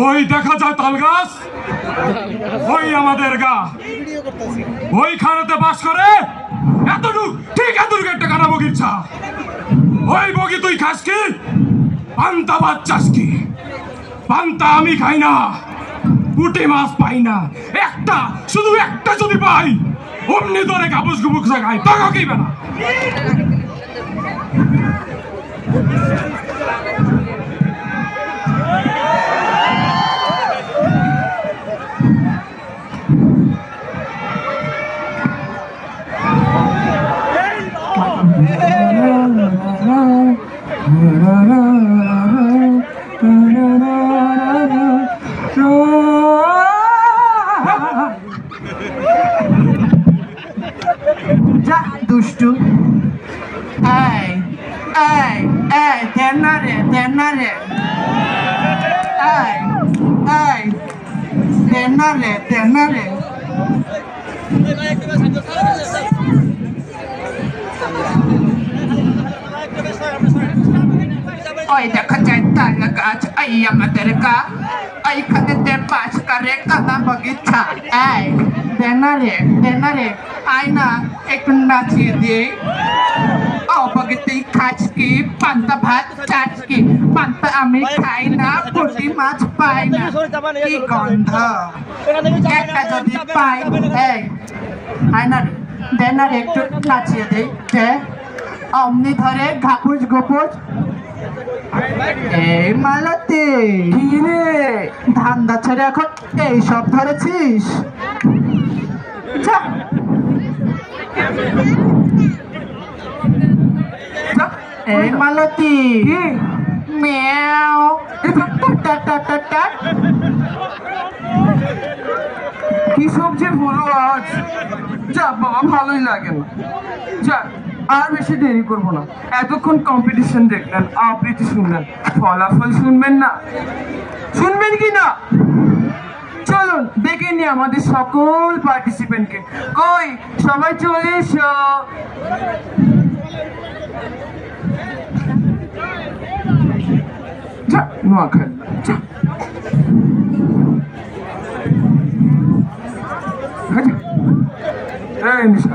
ওই দেখা যায় তাল গাছ, ওই আমাদের গা, ওইখানেতে বাস করে এতটুক, ঠিক এতটুকু একটা কানা বগির ছা। ওই বগি তুই খাস কি? পান্তা ভাত চাস কি? পান্তা আমি খাই না, পুঁটি মাছ পাই না, একটা শুধু একটা যদি পাই অমনি ধরে কাবুস গুবুক খাই, তোকে কি বেনা। যা দুষ্টু, এই এই এই দেন না রে, দেন না রে, এই এই দেন না রে, দেন না রে। ওই দেখা যায় তাল গাছ, এই আমাদের গা, এইখানেতে বাস করে কানা বগিচা। এই দেন না রে, দেন না রে, আয় না একটু নাচিয়ে দিয়ে। ও বগিতে খাস কি? পান্তা ভাত চাস কি? পান্তা আমি খাই না, পুঁটি মাছ পাই না, কি গন্ধ। একটা যদি পাই, এই আয় না রে, দেন না রে একটু নাচিয়ে দেই, যে অমনি ধরে ঘাপুস ঘুপুস। এই মালতী, কি রে ধান্দা ছেড়ে এখন এইসব ধরেছিস? যা এই মালতী, মেও কি সবজি হলো আজ? যা বাবা, ভালোই লাগে না। যা, আর বেশি দেরি করবো না। এতক্ষণ কম্পিটিশন দেখলেন, আবৃত্তি শুনলেন, ফলাফল শুনবেন না? শুনবেন কি না? চলুন দেখে নি আমাদের সকল পার্টিসিপেন্টকে। কই সবাই চলে এসো। যা নোয়াখালী, যা এই নিশা,